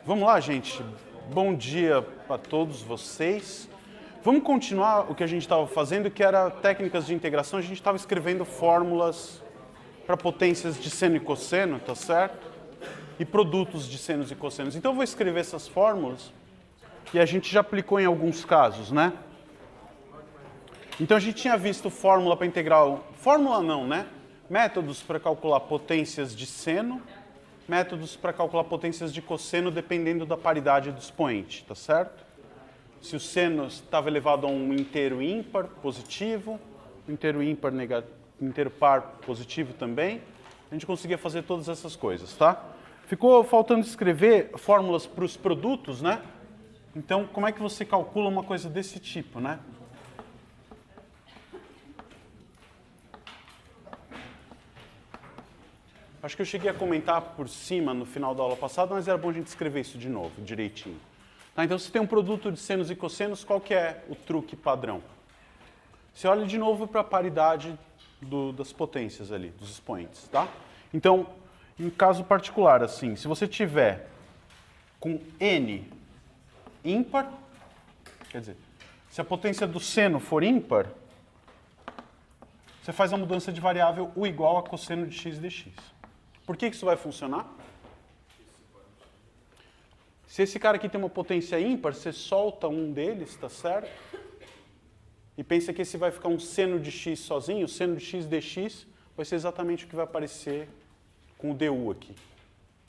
Vamos lá, gente. Bom dia para todos vocês. Vamos continuar o que a gente estava fazendo, que era técnicas de integração. A gente estava escrevendo fórmulas para potências de seno e cosseno, tá certo? E produtos de senos e cossenos. Então eu vou escrever essas fórmulas e a gente já aplicou em alguns casos, né? Então a gente tinha visto fórmula para integral... Fórmula não, né? Métodos para calcular potências de seno, métodos para calcular potências de cosseno dependendo da paridade do expoente, tá certo? Se o seno estava elevado a um inteiro ímpar, positivo, inteiro ímpar, inteiro par, positivo também, a gente conseguia fazer todas essas coisas, tá? Ficou faltando escrever fórmulas para os produtos, né? Então, como é que você calcula uma coisa desse tipo, né? Acho que eu cheguei a comentar por cima no final da aula passada, mas era bom a gente escrever isso de novo, direitinho. Tá, então, se tem um produto de senos e cossenos, qual que é o truque padrão? Você olha de novo para a paridade das potências ali, dos expoentes, tá? Então, em caso particular, assim, se você tiver com N ímpar, quer dizer, se a potência do seno for ímpar, você faz a mudança de variável U igual a cosseno de x dx. Por que isso vai funcionar? Se esse cara aqui tem uma potência ímpar, você solta um deles, tá certo? E pensa que esse vai ficar um seno de x sozinho, o seno de x dx vai ser exatamente o que vai aparecer com o du aqui,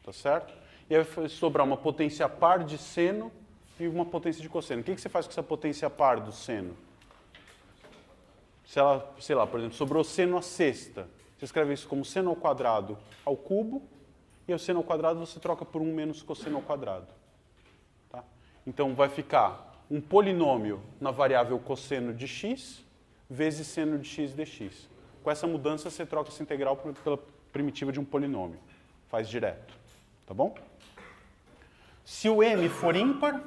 tá certo? E aí vai sobrar uma potência par de seno e uma potência de cosseno. O que você faz com essa potência par do seno? Se ela, sei lá, por exemplo, sobrou seno à sexta, você escreve isso como seno ao quadrado ao cubo, e o seno ao quadrado você troca por 1 menos cosseno ao quadrado. Tá? Então vai ficar um polinômio na variável cosseno de x vezes seno de x dx. Com essa mudança você troca essa integral pela primitiva de um polinômio. Faz direto. Tá bom? Se o m for ímpar,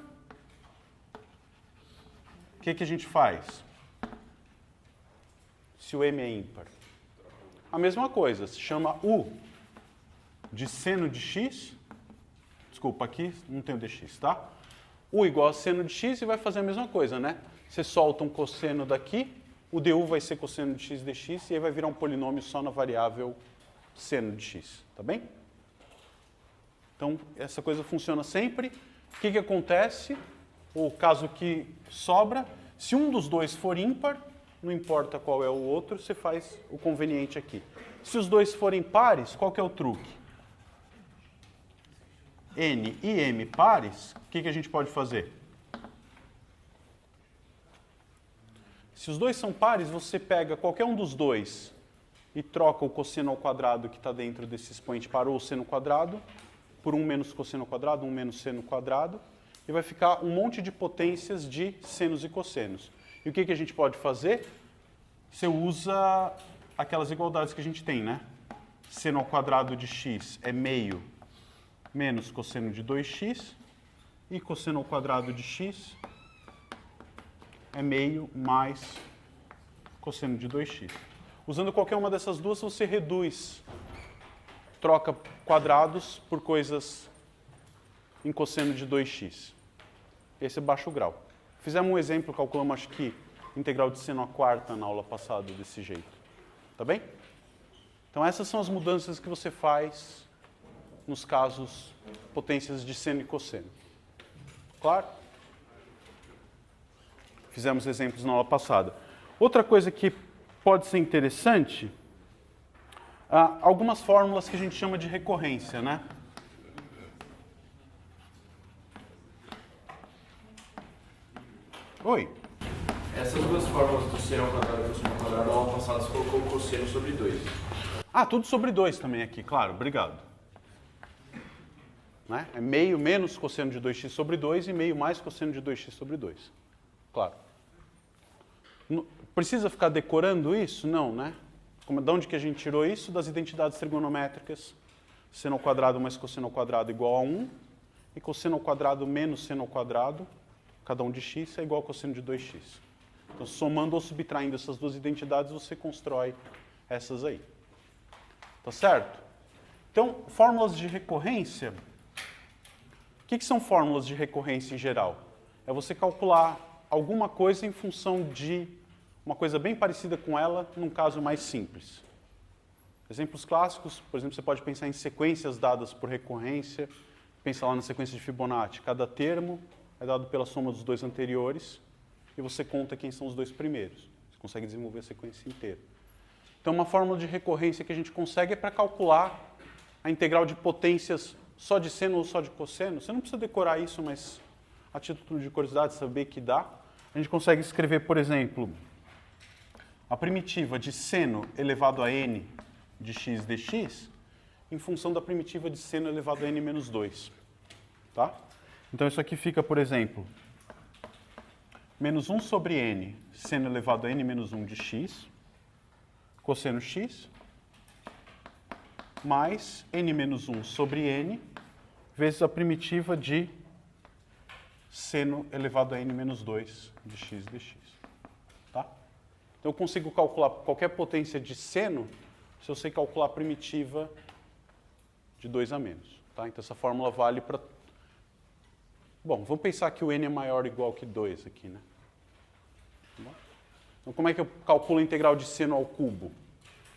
o que a gente faz? Se o m é ímpar. A mesma coisa, se chama U de seno de x, desculpa, aqui não tem o dx, tá? U igual a seno de x e vai fazer a mesma coisa, né? Você solta um cosseno daqui, o du vai ser cosseno de x dx e aí vai virar um polinômio só na variável seno de x, tá bem? Então, essa coisa funciona sempre. O que acontece? O caso que sobra, se um dos dois for ímpar, não importa qual é o outro, você faz o conveniente aqui. Se os dois forem pares, qual que é o truque? N e M pares, o que a gente pode fazer? Se os dois são pares, você pega qualquer um dos dois e troca o cosseno ao quadrado que está dentro desse expoente par ou seno quadrado por 1 menos cosseno ao quadrado, 1 menos seno quadrado, e vai ficar um monte de potências de senos e cossenos. E o que a gente pode fazer? Você usa aquelas igualdades que a gente tem, né? Seno ao quadrado de x é meio menos cosseno de 2x, e cosseno ao quadrado de x é meio mais cosseno de 2x. Usando qualquer uma dessas duas, você reduz, troca quadrados por coisas em cosseno de 2x. Esse é baixo grau. Fizemos um exemplo, calculamos, acho que, integral de seno à quarta na aula passada, desse jeito. Tá bem? Então, essas são as mudanças que você faz nos casos potências de seno e cosseno. Claro? Fizemos exemplos na aula passada. Outra coisa que pode ser interessante, algumas fórmulas que a gente chama de recorrência, né? Oi. Essas duas fórmulas do seno ao quadrado e cosseno ao quadrado, na aula passada, você colocou o cosseno sobre 2. Ah, tudo sobre 2 também aqui, claro, obrigado. Né? É meio menos cosseno de 2x sobre 2 e meio mais cosseno de 2x sobre 2. Claro. Precisa ficar decorando isso? Não, né? De onde que a gente tirou isso? Das identidades trigonométricas. Seno ao quadrado mais cosseno ao quadrado igual a 1. E cosseno ao quadrado menos seno ao quadrado, cada um de x, é igual a cosseno de 2x. Então, somando ou subtraindo essas duas identidades, você constrói essas aí. Tá certo? Então, fórmulas de recorrência O que são fórmulas de recorrência em geral? É você calcular alguma coisa em função de uma coisa bem parecida com ela, num caso mais simples. Exemplos clássicos, por exemplo, você pode pensar em sequências dadas por recorrência. Pensa lá na sequência de Fibonacci. Cada termo é dado pela soma dos dois anteriores e você conta quem são os dois primeiros. Você consegue desenvolver a sequência inteira. Então, uma fórmula de recorrência que a gente consegue é para calcular a integral de potências só de seno ou só de cosseno. Você não precisa decorar isso, mas a título de curiosidade, saber que dá. A gente consegue escrever, por exemplo, a primitiva de seno elevado a n de x dx em função da primitiva de seno elevado a n menos 2. Tá? Então, isso aqui fica, por exemplo, menos 1 sobre n, seno elevado a n menos 1 de x, cosseno x, mais n menos 1 sobre n, vezes a primitiva de seno elevado a n menos 2 de x dx. Tá? Então, eu consigo calcular qualquer potência de seno se eu sei calcular a primitiva de 2 a menos. Tá? Então, essa fórmula vale para... Bom, vamos pensar que o n é maior ou igual que 2 aqui, né? Tá bom? Então, como é que eu calculo a integral de seno ao cubo?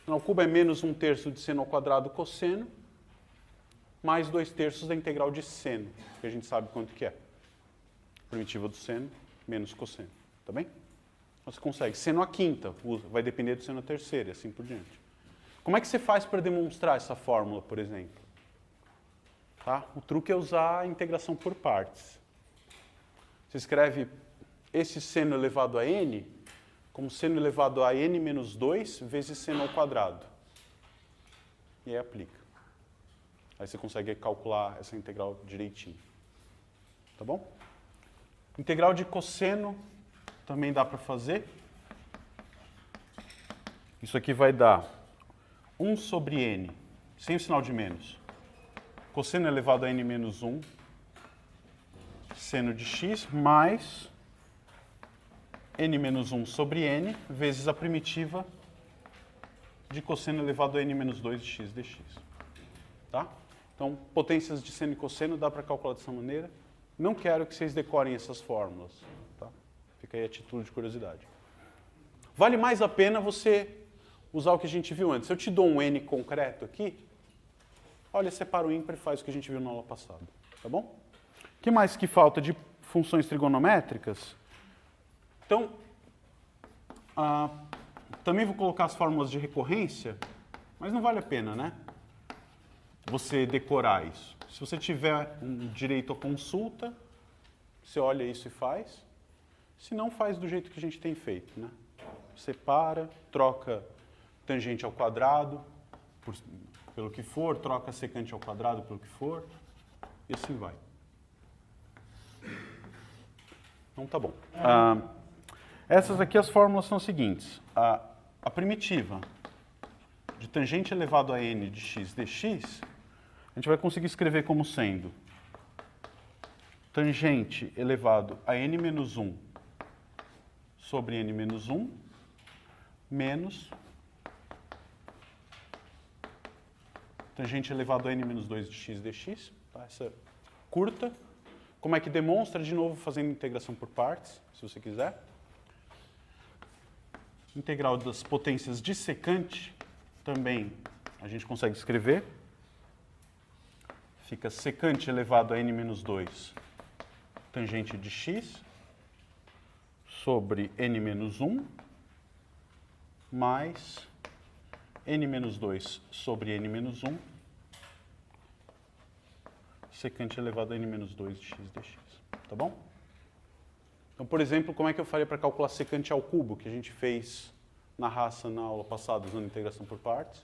Seno ao cubo é menos 1/3 de seno ao quadrado cosseno, mais 2/3 da integral de seno, que a gente sabe quanto que é. Primitiva do seno menos cosseno. Tá bem? Então, você consegue. Seno à quinta, vai depender do seno à terceira, e assim por diante. Como é que você faz para demonstrar essa fórmula, por exemplo? Tá? O truque é usar a integração por partes. Você escreve esse seno elevado a n como seno elevado a n menos 2 vezes seno ao quadrado. E aí aplica. Aí você consegue calcular essa integral direitinho. Tá bom? Integral de cosseno também dá para fazer. Isso aqui vai dar 1 sobre n, sem o sinal de menos. Cosseno elevado a n menos 1, seno de x, mais n menos 1 sobre n, vezes a primitiva de cosseno elevado a n menos 2 de x dx. Tá? Então, potências de seno e cosseno dá para calcular dessa maneira. Não quero que vocês decorem essas fórmulas. Tá? Fica aí a título de curiosidade. Vale mais a pena você usar o que a gente viu antes. Se eu te dou um n concreto aqui, olha, separa o ímpar e faz o que a gente viu na aula passada. Tá bom? O que mais que falta de funções trigonométricas? Então, também vou colocar as fórmulas de recorrência, mas não vale a pena, né? Você decorar isso. Se você tiver direito à consulta, você olha isso e faz. Se não, faz do jeito que a gente tem feito, né? Separa, troca tangente ao quadrado, pelo que for, troca secante ao quadrado pelo que for, e assim vai. Então tá bom. Essas aqui, as fórmulas são as seguintes. A primitiva de tangente elevado a n de x dx, a gente vai conseguir escrever como sendo tangente elevado a n menos 1 sobre n menos 1 menos tangente elevado a n menos 2 de x dx. Tá? Essa é curta. Como é que demonstra? De novo, fazendo integração por partes, se você quiser. Integral das potências de secante, também a gente consegue escrever. Fica secante elevado a n menos 2 tangente de x sobre n menos 1 mais n menos 2 sobre n menos 1 secante elevado a n menos 2 de x dx. Tá bom? Então, por exemplo, como é que eu faria para calcular secante ao cubo, que a gente fez na raça na aula passada, usando integração por partes?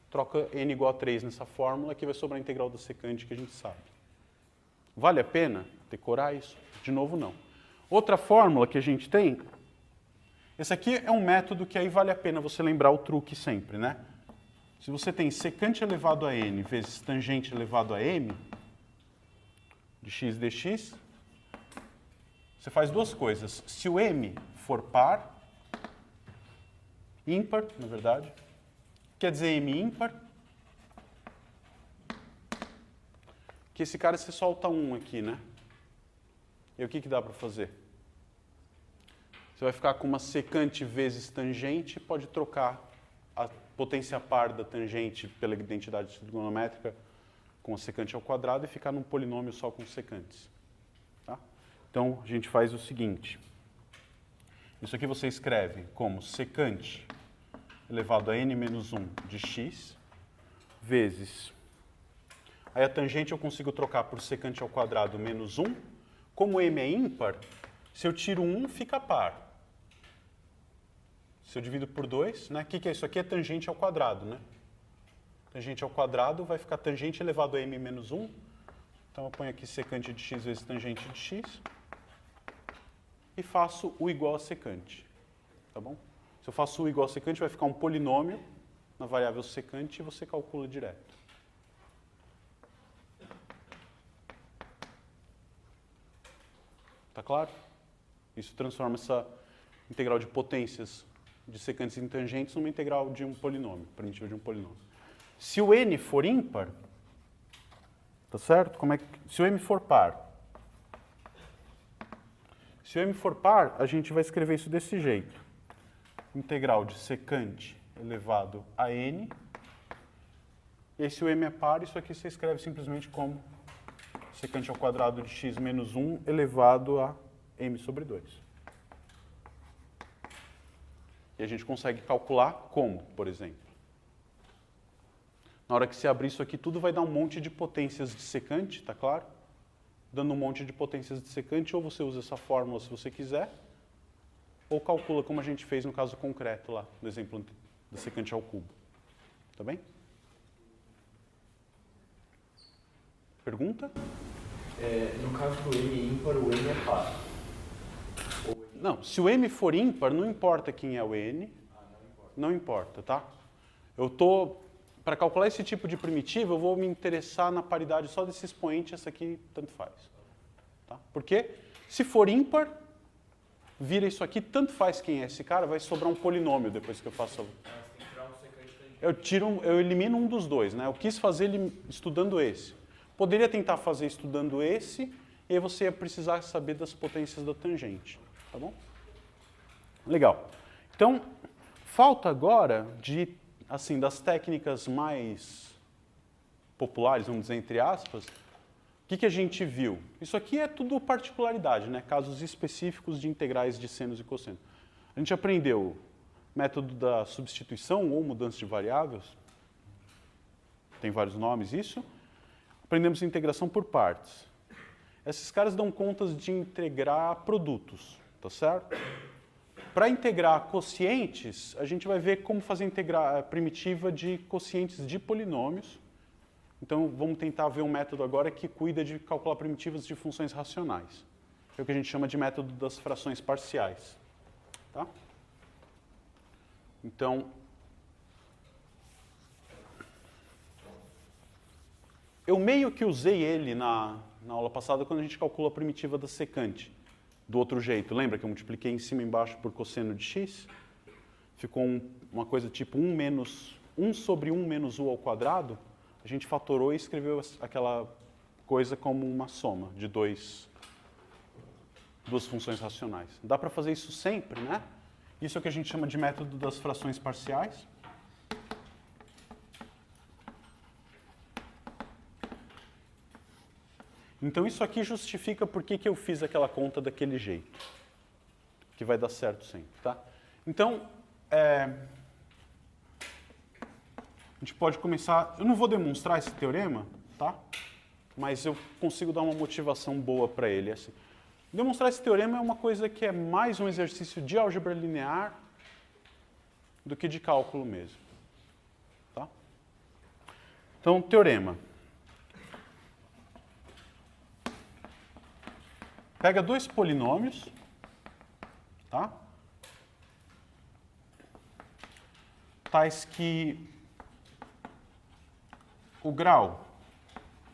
Troca n igual a 3 nessa fórmula, que vai sobrar a integral da secante que a gente sabe. Vale a pena decorar isso? De novo, não. Outra fórmula que a gente tem, esse aqui é um método que aí vale a pena você lembrar o truque sempre, né? Se você tem secante elevado a n vezes tangente elevado a m de x dx, você faz duas coisas. Se o m for par, ímpar, na verdade, quer dizer m ímpar, que esse cara você solta 1 aqui, né? E o que dá para fazer? Você vai ficar com uma secante vezes tangente, pode trocar a potência par da tangente pela identidade trigonométrica com a secante ao quadrado e ficar num polinômio só com secantes. Tá? Então, a gente faz o seguinte. Isso aqui você escreve como secante elevado a n menos 1 de x vezes... Aí a tangente eu consigo trocar por secante ao quadrado menos 1. Como m é ímpar, se eu tiro 1, fica par. Se eu divido por 2, né? O que é isso aqui? É tangente ao quadrado, né? Tangente ao quadrado vai ficar tangente elevado a m menos 1. Então eu ponho aqui secante de x vezes tangente de x. E faço o igual a secante. Tá bom? Se eu faço o igual a secante, vai ficar um polinômio na variável secante e você calcula direto. Tá claro? Isso transforma essa integral de potências de secantes e tangentes numa integral de um polinômio, primitiva de um polinômio. Se o n for ímpar, tá certo? Se o m for par. Se o m for par, a gente vai escrever isso desse jeito. Integral de secante elevado a n. E aí, se o m é par, isso aqui você escreve simplesmente como secante ao quadrado de x menos 1 elevado a m sobre 2. E a gente consegue calcular como, por exemplo. Na hora que você abrir isso aqui, tudo vai dar um monte de potências de secante, tá claro? Dando um monte de potências de secante, ou você usa essa fórmula se você quiser, ou calcula como a gente fez no caso concreto lá, no exemplo da secante ao cubo. Tá bem? Pergunta? No caso do m ímpar, o n é par. Não, se o m for ímpar, não importa quem é o n. Não importa, tá? Para calcular esse tipo de primitiva, eu vou me interessar na paridade só desse expoente, essa aqui tanto faz. Tá? Porque se for ímpar, vira isso aqui, tanto faz quem é esse cara, vai sobrar um polinômio depois que eu faço. Eu elimino um dos dois, né? Eu quis fazer ele estudando esse. Poderia tentar fazer estudando esse, e aí você ia precisar saber das potências da tangente. Tá bom? Legal. Então, falta agora das técnicas mais populares, vamos dizer, entre aspas, o que a gente viu? Isso aqui é tudo particularidade, né? Casos específicos de integrais de senos e cossenos. A gente aprendeu o método da substituição ou mudança de variáveis. Tem vários nomes isso. Aprendemos integração por partes. Esses caras dão contas de integrar produtos, tá certo? Para integrar quocientes, a gente vai ver como fazer integrar primitiva de quocientes de polinômios. Então, vamos tentar ver um método agora que cuida de calcular primitivas de funções racionais. É o que a gente chama de método das frações parciais. Tá? Então, eu meio que usei ele na aula passada quando a gente calcula a primitiva da secante. Do outro jeito, lembra que eu multipliquei em cima e embaixo por cosseno de x? Ficou uma coisa tipo 1 sobre 1 menos u ao quadrado. A gente fatorou e escreveu aquela coisa como uma soma de duas funções racionais. Dá para fazer isso sempre, né? Isso é o que a gente chama de método das frações parciais. Então, isso aqui justifica por que eu fiz aquela conta daquele jeito. Que vai dar certo sempre, tá? Então, a gente pode começar... Eu não vou demonstrar esse teorema, tá? Mas eu consigo dar uma motivação boa para ele. Assim. Demonstrar esse teorema é uma coisa que é mais um exercício de álgebra linear do que de cálculo mesmo. Tá? Então, teorema. Pega dois polinômios, tá? Tais que o grau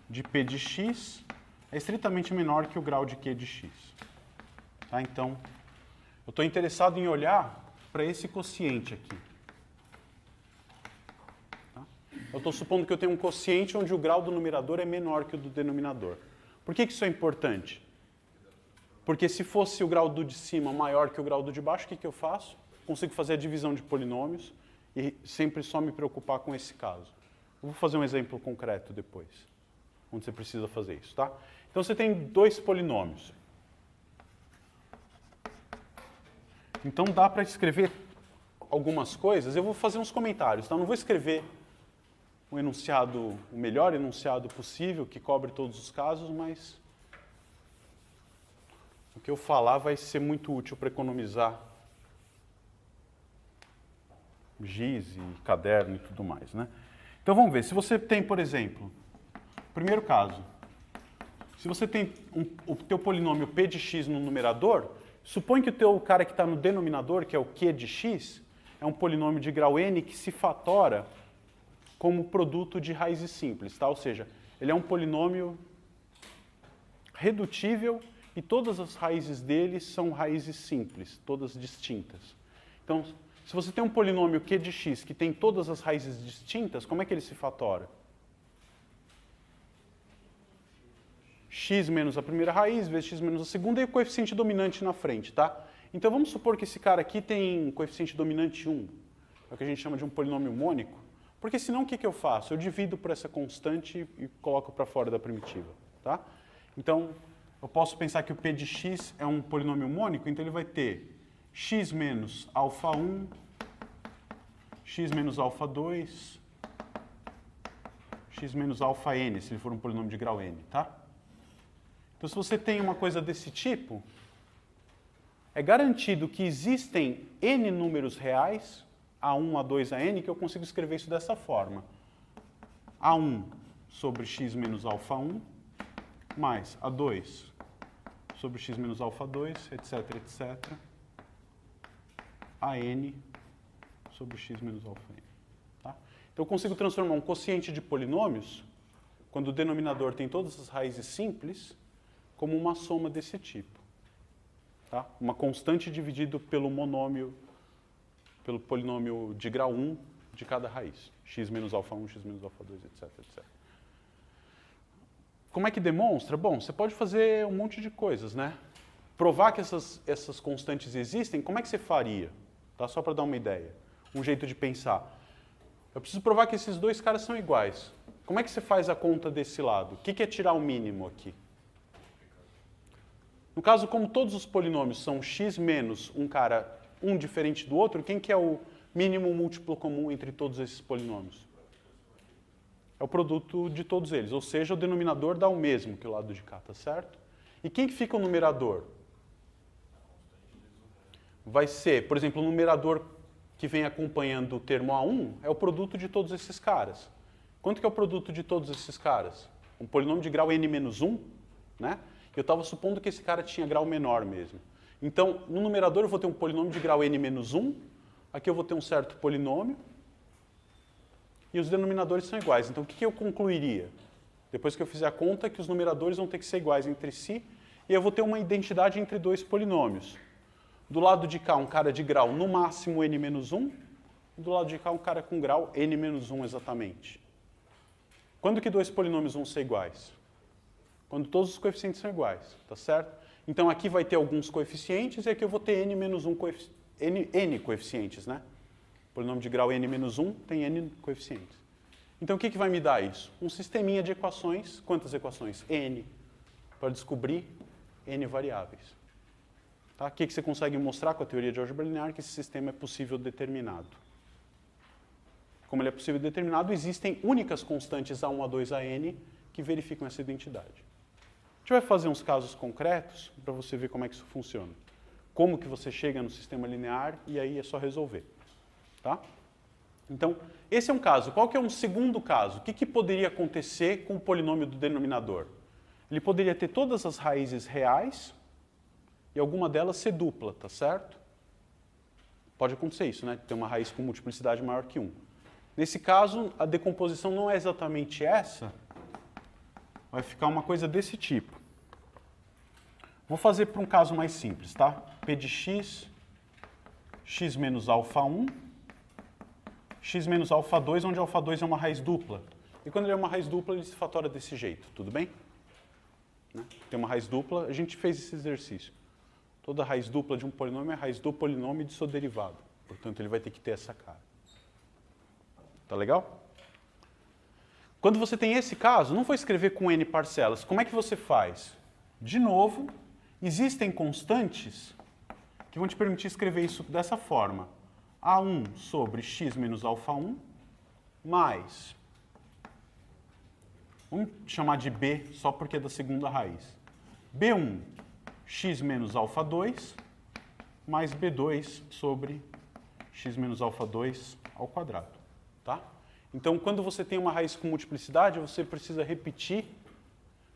de p de x é estritamente menor que o grau de q de x. Tá? Então, eu estou interessado em olhar para esse quociente aqui. Tá? Eu eu estou supondo que eu tenho um quociente onde o grau do numerador é menor que o do denominador. Por que isso é importante? Porque se fosse o grau do de cima maior que o grau do de baixo, o que eu faço? Consigo fazer a divisão de polinômios e sempre só me preocupar com esse caso. Eu vou fazer um exemplo concreto depois, onde você precisa fazer isso, tá? Então você tem dois polinômios. Então dá para escrever algumas coisas. Eu vou fazer uns comentários, tá? Não vou escrever o enunciado, o melhor enunciado possível, que cobre todos os casos, mas o que eu falar vai ser muito útil para economizar giz e caderno e tudo mais, né? Então vamos ver, se você tem, por exemplo, primeiro caso, se você tem o teu polinômio p de x no numerador, supõe que o teu cara que está no denominador, que é o q de x, é um polinômio de grau n que se fatora como produto de raízes simples, tá? Ou seja, ele é um polinômio redutível e todas as raízes dele são raízes simples, todas distintas. Então, se você tem um polinômio q de x que tem todas as raízes distintas, como é que ele se fatora? X menos a primeira raiz, vezes x menos a segunda e o coeficiente dominante na frente, tá? Então vamos supor que esse cara aqui tem coeficiente dominante 1, é o que a gente chama de um polinômio mônico, porque senão o que eu faço? Eu divido por essa constante e coloco para fora da primitiva, tá? Então, eu posso pensar que o p de x é um polinômio mônico, então ele vai ter x menos alfa 1, x menos alfa 2, x menos alfa n, se ele for um polinômio de grau n, tá? Então, se você tem uma coisa desse tipo, é garantido que existem n números reais, A1, A2, AN, que eu consigo escrever isso dessa forma. A1 sobre x menos alfa 1, mais A2 sobre x menos alfa 2, etc, etc. AN sobre x menos alfa n. Tá? Então, eu consigo transformar um quociente de polinômios, quando o denominador tem todas as raízes simples, como uma soma desse tipo. Tá? Uma constante dividido pelo monômio, pelo polinômio de grau 1 de cada raiz. X menos alfa 1, x menos alfa 2, etc, etc. Como é que demonstra? Bom, você pode fazer um monte de coisas, né? Provar que essas constantes existem, como é que você faria? Tá? Só para dar uma ideia. Um jeito de pensar. Eu preciso provar que esses dois caras são iguais. Como é que você faz a conta desse lado? O que é tirar o mínimo aqui? No caso, como todos os polinômios são x menos um diferente do outro, quem que é o mínimo múltiplo comum entre todos esses polinômios? É o produto de todos eles, ou seja, o denominador dá o mesmo que o lado de cá, tá certo? E quem que fica o numerador? Vai ser, por exemplo, o numerador que vem acompanhando o termo A1 é o produto de todos esses caras. Quanto que é o produto de todos esses caras? Um polinômio de grau n-1, né? Eu estava supondo que esse cara tinha grau menor mesmo. Então, no numerador eu vou ter um polinômio de grau n-1, aqui eu vou ter um certo polinômio, e os denominadores são iguais. Então, o que eu concluiria? Depois que eu fizer a conta, que os numeradores vão ter que ser iguais entre si, e eu vou ter uma identidade entre dois polinômios. Do lado de cá, um cara de grau no máximo n-1, e do lado de cá, um cara com grau n-1 exatamente. Quando que dois polinômios vão ser iguais? Quando todos os coeficientes são iguais, tá certo? Então aqui vai ter alguns coeficientes e aqui eu vou ter n coeficientes, né? O polinômio de grau n-1 tem n coeficientes. Então o que vai me dar isso? Um sisteminha de equações. Quantas equações? N. Para descobrir n variáveis. Tá? O que você consegue mostrar com a teoria de álgebra linear? Que esse sistema é possível determinado. Como ele é possível determinado, existem únicas constantes A1, A2, AN que verificam essa identidade. A gente vai fazer uns casos concretos para você ver como é que isso funciona. Como que você chega no sistema linear e aí é só resolver. Tá? Então, esse é um caso. Qual que é um segundo caso? O que poderia acontecer com o polinômio do denominador? Ele poderia ter todas as raízes reais e alguma delas ser dupla, tá certo? Pode acontecer isso, né? Ter uma raiz com multiplicidade maior que 1. Nesse caso, a decomposição não é exatamente essa. Vai ficar uma coisa desse tipo. Vou fazer para um caso mais simples, tá? P de x, x menos alfa 1, x menos alfa 2, onde alfa 2 é uma raiz dupla. E quando ele é uma raiz dupla, ele se fatora desse jeito, tudo bem? Né? Tem uma raiz dupla, a gente fez esse exercício. Toda raiz dupla de um polinômio é raiz do polinômio de seu derivado. Portanto, ele vai ter que ter essa cara. Tá legal? Quando você tem esse caso, não vou escrever com n parcelas. Como é que você faz? De novo, existem constantes que vão te permitir escrever isso dessa forma. A1 sobre x menos alfa 1 mais, vamos chamar de B só porque é da segunda raiz, B1 x menos alfa 2 mais B2 sobre x menos alfa 2 ao quadrado. Tá? Então, quando você tem uma raiz com multiplicidade, você precisa repetir,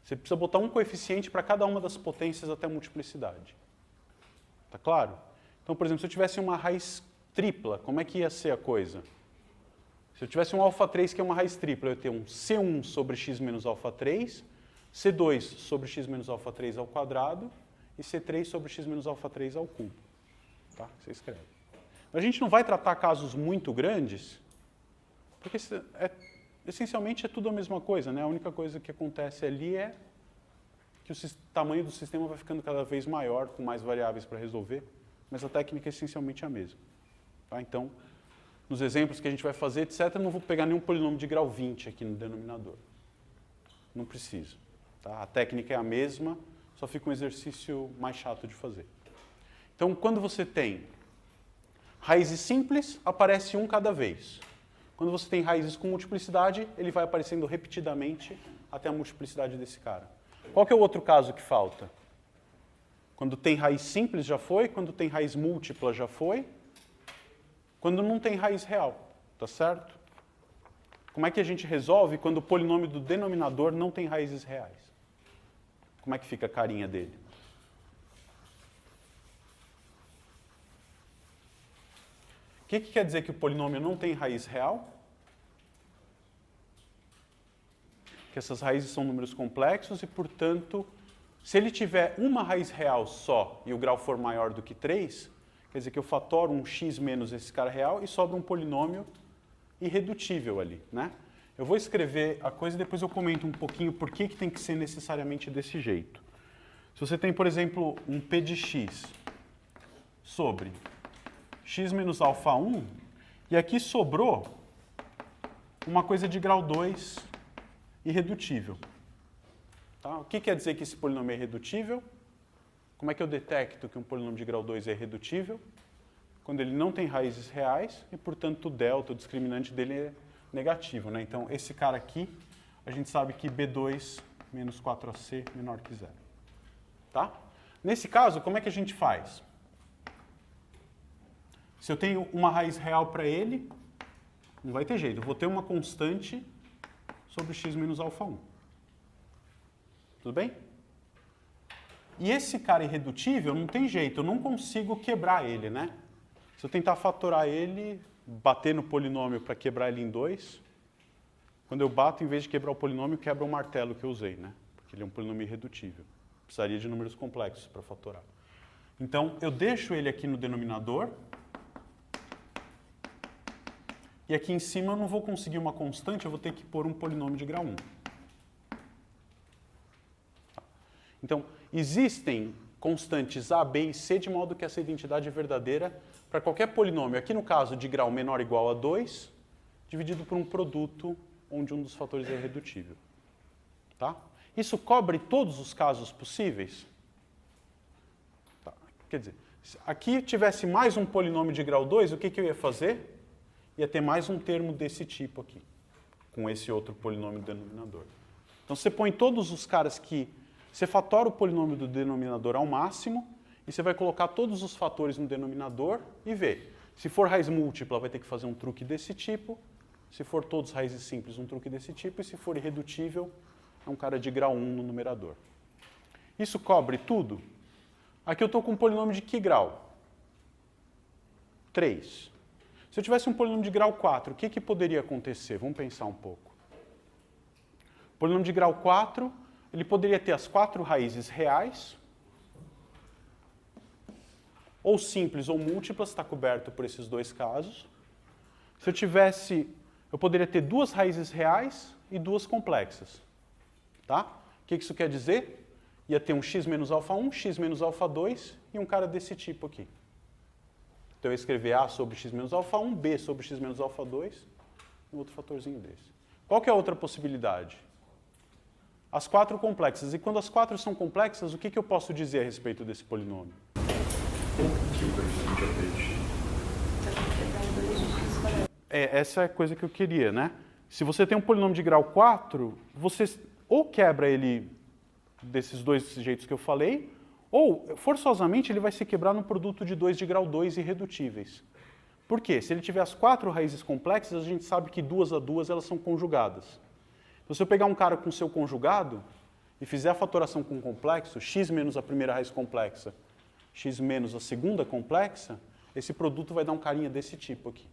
você precisa botar um coeficiente para cada uma das potências até a multiplicidade. Tá claro? Então, por exemplo, se eu tivesse uma raiz tripla, como é que ia ser a coisa? Se eu tivesse um alfa 3 que é uma raiz tripla, eu ia ter um C1 sobre x menos alfa 3, C2 sobre x menos alfa 3 ao quadrado e C3 sobre x menos alfa 3 ao cubo. Tá? Você escreve. A gente não vai tratar casos muito grandes, porque essencialmente é tudo a mesma coisa, né? A única coisa que acontece ali é que o tamanho do sistema vai ficando cada vez maior, com mais variáveis para resolver, mas a técnica é essencialmente a mesma. Tá? Então, nos exemplos que a gente vai fazer, etc., eu não vou pegar nenhum polinômio de grau 20 aqui no denominador. Não preciso. Tá? A técnica é a mesma, só fica um exercício mais chato de fazer. Então, quando você tem raízes simples, aparece um cada vez. Quando você tem raízes com multiplicidade, ele vai aparecendo repetidamente até a multiplicidade desse cara. Qual que é o outro caso que falta? Quando tem raiz simples já foi, quando tem raiz múltipla já foi, quando não tem raiz real, tá certo? Como é que a gente resolve quando o polinômio do denominador não tem raízes reais? Como é que fica a carinha dele? O que quer dizer que o polinômio não tem raiz real? Que essas raízes são números complexos e, portanto, se ele tiver uma raiz real só e o grau for maior do que 3, quer dizer que eu fatoro um x menos esse cara real e sobra um polinômio irredutível ali, né? Eu vou escrever a coisa e depois eu comento um pouquinho por que tem que ser necessariamente desse jeito. Se você tem, por exemplo, um p de x sobre x menos alfa 1, e aqui sobrou uma coisa de grau 2 irredutível. Tá? O que quer dizer que esse polinômio é irredutível? Como é que eu detecto que um polinômio de grau 2 é irredutível? Quando ele não tem raízes reais e, portanto, o delta, o discriminante dele é negativo. Né? Então, esse cara aqui, a gente sabe que B2 menos 4AC menor que zero. Tá? Nesse caso, como é que a gente faz? Se eu tenho uma raiz real para ele, não vai ter jeito. Eu vou ter uma constante sobre x menos alfa 1. Tudo bem? E esse cara irredutível, não tem jeito, eu não consigo quebrar ele, né? Se eu tentar fatorar ele, bater no polinômio para quebrar ele em 2, quando eu bato, em vez de quebrar o polinômio, quebra o martelo que eu usei, né? Porque ele é um polinômio irredutível. Precisaria de números complexos para fatorar. Então, eu deixo ele aqui no denominador, e aqui em cima eu não vou conseguir uma constante, eu vou ter que pôr um polinômio de grau 1. Então, existem constantes A, B e C, de modo que essa identidade é verdadeira para qualquer polinômio, aqui no caso de grau menor ou igual a 2, dividido por um produto onde um dos fatores é irredutível. Tá? Isso cobre todos os casos possíveis? Tá. Quer dizer, se aqui tivesse mais um polinômio de grau 2, o que eu ia fazer? Ia ter mais um termo desse tipo aqui, com esse outro polinômio denominador. Então, você põe todos os caras que... Você fatora o polinômio do denominador ao máximo e você vai colocar todos os fatores no denominador e ver. Se for raiz múltipla, vai ter que fazer um truque desse tipo. Se for todos raízes simples, um truque desse tipo. E se for irredutível, é um cara de grau 1 no numerador. Isso cobre tudo? Aqui eu estou com um polinômio de que grau? 3. Se eu tivesse um polinômio de grau 4, o que poderia acontecer? Vamos pensar um pouco. Polinômio de grau 4, ele poderia ter as 4 raízes reais, ou simples ou múltiplas, está coberto por esses dois casos. Se eu tivesse, eu poderia ter duas raízes reais e duas complexas. Tá? O que isso quer dizer? Ia ter um x menos alfa 1, x menos alfa 2 e um cara desse tipo aqui. Então eu ia escrever A sobre x menos alfa 1, B sobre x menos alfa 2, um outro fatorzinho desse. Qual que é a outra possibilidade? As quatro complexas. E quando as quatro são complexas, o que eu posso dizer a respeito desse polinômio? Essa é a coisa que eu queria, né? Se você tem um polinômio de grau 4, você ou quebra ele desses dois jeitos que eu falei, ou, forçosamente, ele vai se quebrar num produto de 2 de grau 2 irredutíveis. Por quê? Se ele tiver as quatro raízes complexas, a gente sabe que duas a duas elas são conjugadas. Então, se eu pegar um cara com seu conjugado e fizer a fatoração com um complexo, x menos a primeira raiz complexa, x menos a segunda complexa, esse produto vai dar um carinha desse tipo aqui.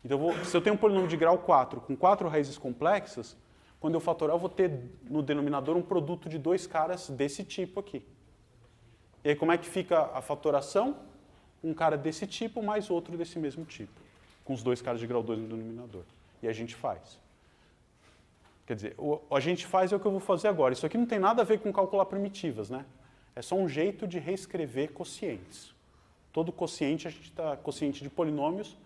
Então, se eu tenho um polinômio de grau 4 com quatro raízes complexas, quando eu fatorar, eu vou ter no denominador um produto de dois caras desse tipo aqui. E aí, como é que fica a fatoração? Um cara desse tipo mais outro desse mesmo tipo, com os dois caras de grau 2 no denominador. E a gente faz. Quer dizer, a gente faz é o que eu vou fazer agora. Isso aqui não tem nada a ver com calcular primitivas, né? É só um jeito de reescrever quocientes. Todo quociente, quociente de polinômios,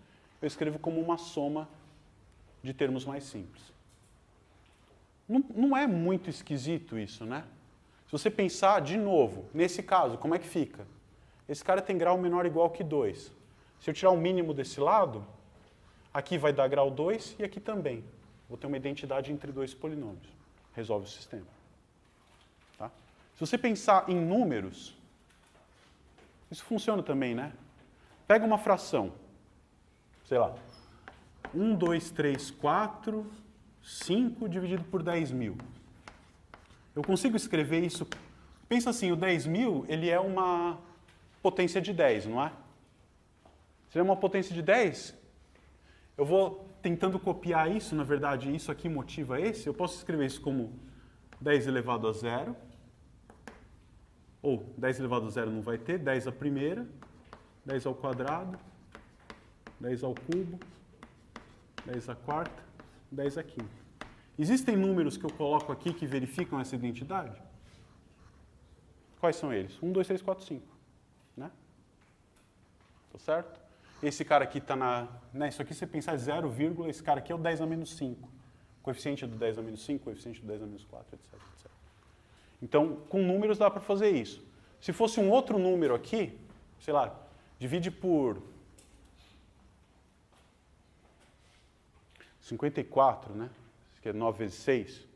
eu escrevo como uma soma de termos mais simples. Não é muito esquisito isso, né? Se você pensar, de novo, nesse caso, como é que fica? Esse cara tem grau menor ou igual que 2. Se eu tirar o mínimo desse lado, aqui vai dar grau 2 e aqui também. Vou ter uma identidade entre dois polinômios. Resolve o sistema. Tá? Se você pensar em números, isso funciona também, né? Pega uma fração. Sei lá. 1, 2, 3, 4, 5 dividido por 10.000. Eu consigo escrever isso. Pensa assim, o 10.000, ele é uma potência de 10, não é? Se ele é uma potência de 10, eu vou tentando copiar isso, na verdade, isso aqui motiva esse, eu posso escrever isso como 10 elevado a 0, ou 10 elevado a 0 não vai ter, 10 a primeira, 10 ao quadrado, 10 ao cubo, 10 à quarta, 10 à quinta. Existem números que eu coloco aqui que verificam essa identidade? Quais são eles? 1, 2, 3, 4, 5. Né? Tá certo? Esse cara aqui está na... Né, isso aqui, se você pensar 0, esse cara aqui é o 10 a menos 5. Coeficiente do 10 a menos 5, coeficiente do 10 a menos 4, etc, etc. Então, com números dá para fazer isso. Se fosse um outro número aqui, sei lá, divide por 54, né? Que é 9 vezes 6.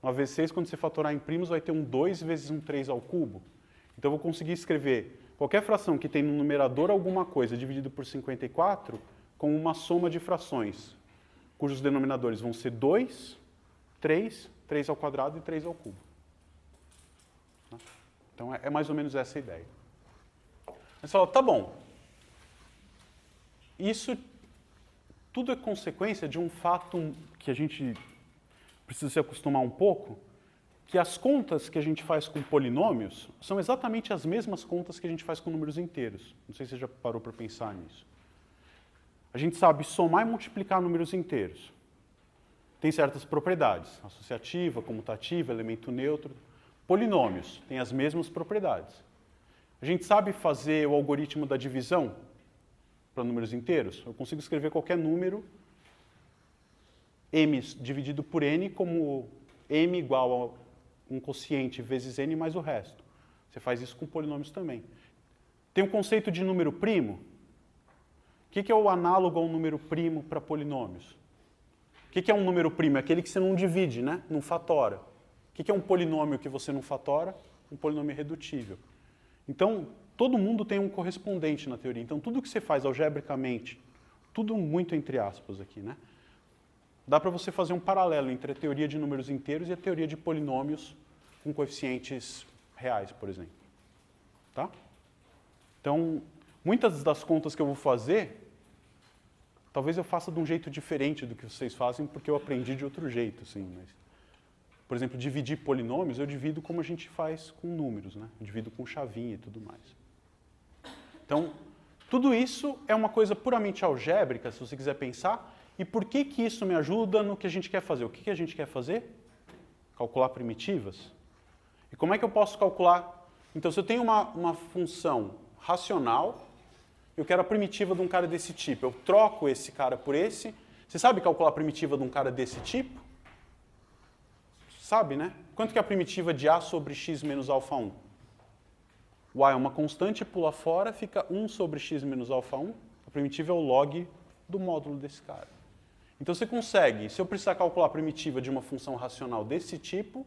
9 vezes 6, quando você fatorar em primos, vai ter um 2 vezes um 3 ao cubo. Então, eu vou conseguir escrever qualquer fração que tem no numerador alguma coisa dividido por 54 com uma soma de frações, cujos denominadores vão ser 2, 3, 3 ao quadrado e 3 ao cubo. Então, é mais ou menos essa a ideia. Você fala, tá bom. Isso tudo é consequência de um fato que a gente precisa se acostumar um pouco, que as contas que a gente faz com polinômios são exatamente as mesmas contas que a gente faz com números inteiros. Não sei se você já parou para pensar nisso. A gente sabe somar e multiplicar números inteiros. Tem certas propriedades, associativa, comutativa, elemento neutro. Polinômios têm as mesmas propriedades. A gente sabe fazer o algoritmo da divisão para números inteiros. Eu consigo escrever qualquer número m dividido por n como m igual a um quociente vezes n mais o resto. Você faz isso com polinômios também. Tem o conceito de número primo. O que é o análogo ao número primo para polinômios? O que é um número primo? É aquele que você não divide, né? Não fatora. O que é um polinômio que você não fatora? Um polinômio irredutível. Então, todo mundo tem um correspondente na teoria. Então, tudo que você faz algebricamente, tudo muito entre aspas aqui, né? Dá para você fazer um paralelo entre a teoria de números inteiros e a teoria de polinômios com coeficientes reais, por exemplo. Tá? Então, muitas das contas que eu vou fazer, talvez eu faça de um jeito diferente do que vocês fazem, porque eu aprendi de outro jeito, assim. Mas, por exemplo, dividir polinômios, eu divido como a gente faz com números, né? Eu divido com chavinha e tudo mais. Então, Tudo isso é uma coisa puramente algébrica, se você quiser pensar. E por que que isso me ajuda no que a gente quer fazer? O que que a gente quer fazer? Calcular primitivas. E como é que eu posso calcular? Então, se eu tenho uma função racional, eu quero a primitiva de um cara desse tipo. Eu troco esse cara por esse. Você sabe calcular a primitiva de um cara desse tipo? Sabe, né? Quanto que é a primitiva de A sobre x menos alfa 1? O A é uma constante, pula fora, fica 1 sobre x menos alfa 1. A primitiva é o log do módulo desse cara. Então você consegue, se eu precisar calcular a primitiva de uma função racional desse tipo,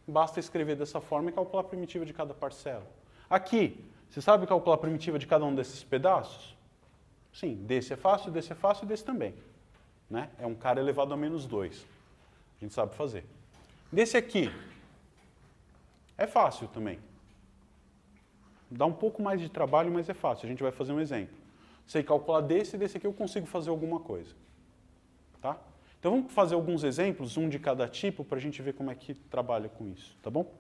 basta escrever dessa forma e calcular a primitiva de cada parcela. Aqui, você sabe calcular a primitiva de cada um desses pedaços? Sim, desse é fácil e desse também. Né? É um cara elevado a menos 2. A gente sabe fazer. Desse aqui, é fácil também. Dá um pouco mais de trabalho, mas é fácil. A gente vai fazer um exemplo. Sei calcular desse e desse aqui eu consigo fazer alguma coisa. Tá? Então vamos fazer alguns exemplos, um de cada tipo, para a gente ver como é que trabalha com isso, tá bom?